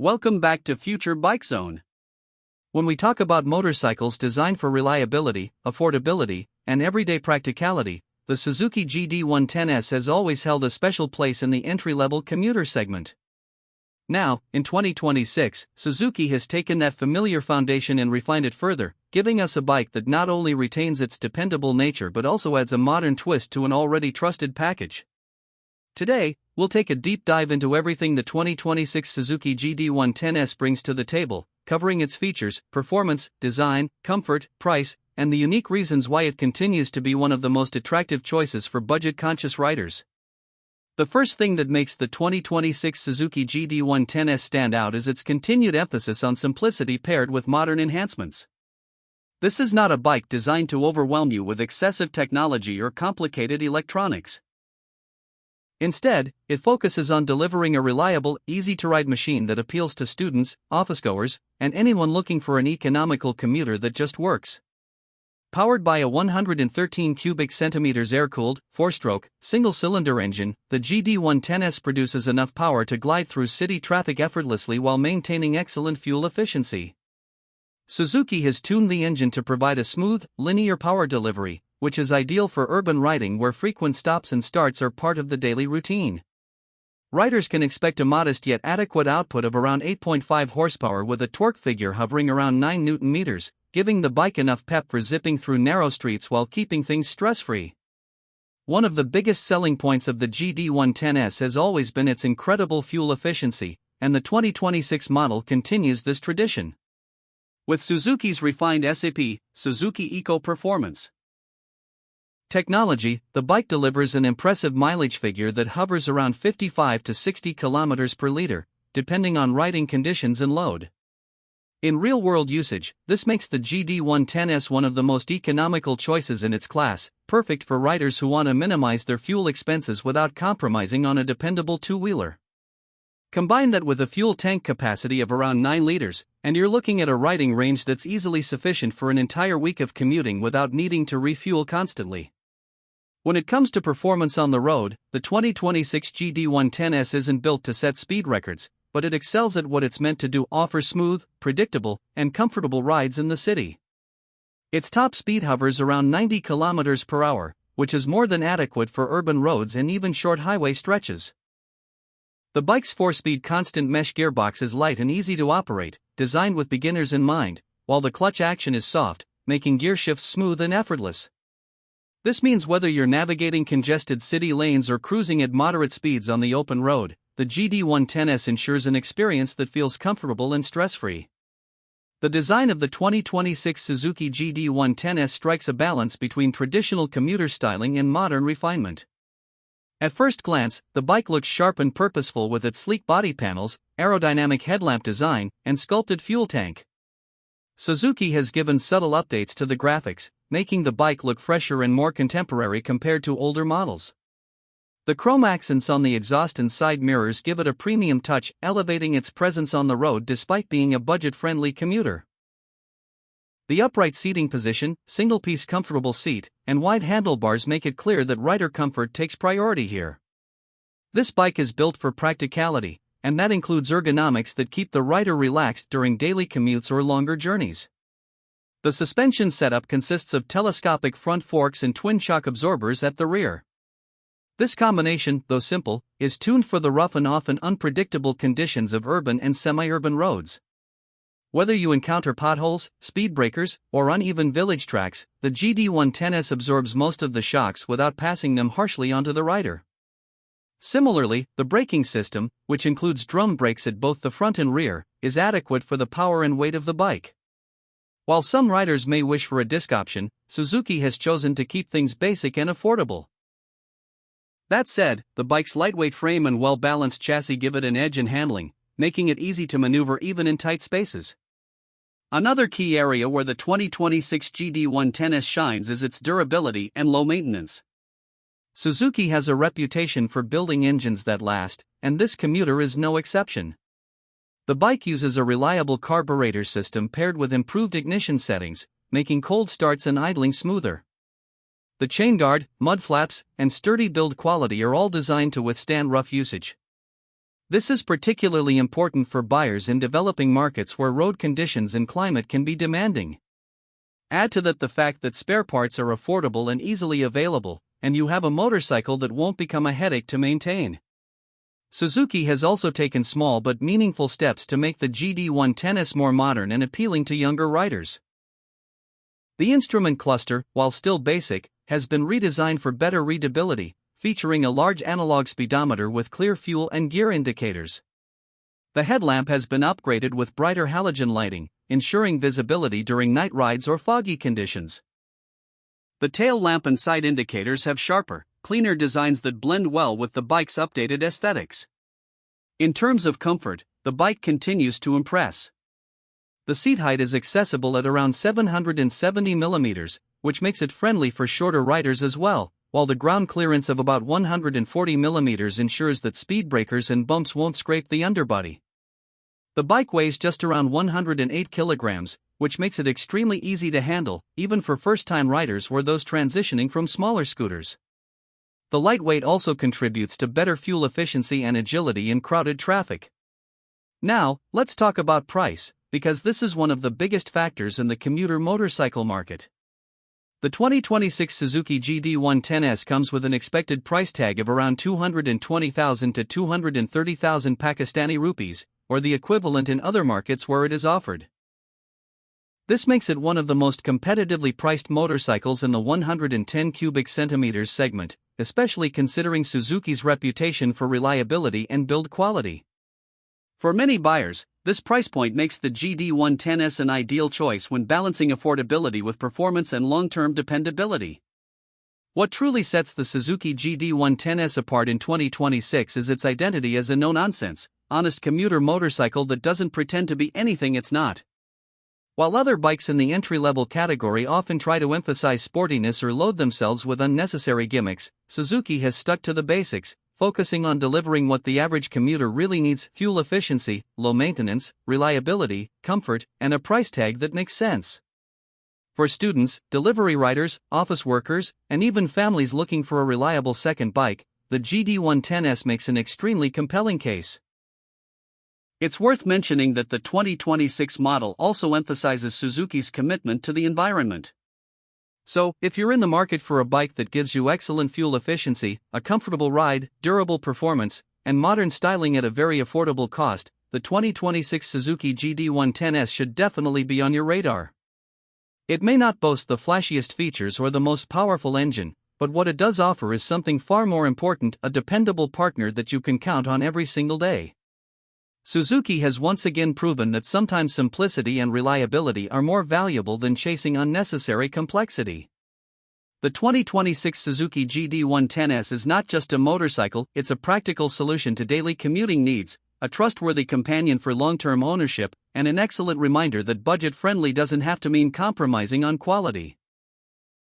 Welcome back to Future Bike Zone. When we talk about motorcycles designed for reliability, affordability, and everyday practicality, the Suzuki GD 110S has always held a special place in the entry-level commuter segment. Now, in 2026, Suzuki has taken that familiar foundation and refined it further, giving us a bike that not only retains its dependable nature but also adds a modern twist to an already trusted package. Today, we'll take a deep dive into everything the 2026 Suzuki GD 110S brings to the table, covering its features, performance, design, comfort, price, and the unique reasons why it continues to be one of the most attractive choices for budget-conscious riders. The first thing that makes the 2026 Suzuki GD 110S stand out is its continued emphasis on simplicity paired with modern enhancements. This is not a bike designed to overwhelm you with excessive technology or complicated electronics. Instead, it focuses on delivering a reliable, easy-to-ride machine that appeals to students, officegoers, and anyone looking for an economical commuter that just works. Powered by a 113 cubic centimeters air-cooled, 4-stroke, single-cylinder engine, the GD 110S produces enough power to glide through city traffic effortlessly while maintaining excellent fuel efficiency. Suzuki has tuned the engine to provide a smooth, linear power delivery, which is ideal for urban riding where frequent stops and starts are part of the daily routine. Riders can expect a modest yet adequate output of around 8.5 horsepower with a torque figure hovering around 9 Nm, giving the bike enough pep for zipping through narrow streets while keeping things stress-free. One of the biggest selling points of the GD 110S has always been its incredible fuel efficiency, and the 2026 model continues this tradition. With Suzuki's refined SAP, Suzuki Eco Performance technology, the bike delivers an impressive mileage figure that hovers around 55 to 60 km per liter, depending on riding conditions and load. In real-world usage, this makes the GD 110S one of the most economical choices in its class, perfect for riders who want to minimize their fuel expenses without compromising on a dependable two-wheeler. Combine that with a fuel tank capacity of around 9 liters, and you're looking at a riding range that's easily sufficient for an entire week of commuting without needing to refuel constantly. When it comes to performance on the road, the 2026 GD 110S isn't built to set speed records, but it excels at what it's meant to do: offer smooth, predictable, and comfortable rides in the city. Its top speed hovers around 90 km per hour, which is more than adequate for urban roads and even short highway stretches. The bike's 4-speed constant mesh gearbox is light and easy to operate, designed with beginners in mind, while the clutch action is soft, making gear shifts smooth and effortless. This means whether you're navigating congested city lanes or cruising at moderate speeds on the open road, the GD 110S ensures an experience that feels comfortable and stress-free. The design of the 2026 Suzuki GD 110S strikes a balance between traditional commuter styling and modern refinement. At first glance, the bike looks sharp and purposeful with its sleek body panels, aerodynamic headlamp design, and sculpted fuel tank. Suzuki has given subtle updates to the graphics, making the bike look fresher and more contemporary compared to older models. The chrome accents on the exhaust and side mirrors give it a premium touch, elevating its presence on the road despite being a budget-friendly commuter. The upright seating position, single-piece comfortable seat, and wide handlebars make it clear that rider comfort takes priority here. This bike is built for practicality, and that includes ergonomics that keep the rider relaxed during daily commutes or longer journeys. The suspension setup consists of telescopic front forks and twin shock absorbers at the rear. This combination, though simple, is tuned for the rough and often unpredictable conditions of urban and semi-urban roads. Whether you encounter potholes, speed breakers, or uneven village tracks, the GD 110S absorbs most of the shocks without passing them harshly onto the rider. Similarly, the braking system, which includes drum brakes at both the front and rear, is adequate for the power and weight of the bike. While some riders may wish for a disc option, Suzuki has chosen to keep things basic and affordable. That said, the bike's lightweight frame and well-balanced chassis give it an edge in handling, making it easy to maneuver even in tight spaces. Another key area where the 2026 GD 110S shines is its durability and low maintenance. Suzuki has a reputation for building engines that last, and this commuter is no exception. The bike uses a reliable carburetor system paired with improved ignition settings, making cold starts and idling smoother. The chain guard, mud flaps, and sturdy build quality are all designed to withstand rough usage. This is particularly important for buyers in developing markets where road conditions and climate can be demanding. Add to that the fact that spare parts are affordable and easily available, and you have a motorcycle that won't become a headache to maintain. Suzuki has also taken small but meaningful steps to make the GD110S more modern and appealing to younger riders. The instrument cluster, while still basic, has been redesigned for better readability, featuring a large analog speedometer with clear fuel and gear indicators. The headlamp has been upgraded with brighter halogen lighting, ensuring visibility during night rides or foggy conditions. The tail lamp and side indicators have sharper, cleaner designs that blend well with the bike's updated aesthetics. In terms of comfort, the bike continues to impress. The seat height is accessible at around 770 mm, which makes it friendly for shorter riders as well, while the ground clearance of about 140 mm ensures that speed breakers and bumps won't scrape the underbody. The bike weighs just around 108 kilograms, which makes it extremely easy to handle, even for first-time riders or those transitioning from smaller scooters. The lightweight also contributes to better fuel efficiency and agility in crowded traffic. Now, let's talk about price, because this is one of the biggest factors in the commuter motorcycle market. The 2026 Suzuki GD110S comes with an expected price tag of around 220,000 to 230,000 Pakistani rupees, or the equivalent in other markets where it is offered. This makes it one of the most competitively priced motorcycles in the 110 cubic centimeters segment, especially considering Suzuki's reputation for reliability and build quality. For many buyers, this price point makes the GD110S an ideal choice when balancing affordability with performance and long-term dependability. What truly sets the Suzuki GD110S apart in 2026 is its identity as a no-nonsense, honest commuter motorcycle that doesn't pretend to be anything it's not. While other bikes in the entry-level category often try to emphasize sportiness or load themselves with unnecessary gimmicks, Suzuki has stuck to the basics, focusing on delivering what the average commuter really needs: fuel efficiency, low maintenance, reliability, comfort, and a price tag that makes sense. For students, delivery riders, office workers, and even families looking for a reliable second bike, the GD110S makes an extremely compelling case. It's worth mentioning that the 2026 model also emphasizes Suzuki's commitment to the environment. So, if you're in the market for a bike that gives you excellent fuel efficiency, a comfortable ride, durable performance, and modern styling at a very affordable cost, the 2026 Suzuki GD110S should definitely be on your radar. It may not boast the flashiest features or the most powerful engine, but what it does offer is something far more important: a dependable partner that you can count on every single day. Suzuki has once again proven that sometimes simplicity and reliability are more valuable than chasing unnecessary complexity. The 2026 Suzuki GD110S is not just a motorcycle, it's a practical solution to daily commuting needs, a trustworthy companion for long-term ownership, and an excellent reminder that budget-friendly doesn't have to mean compromising on quality.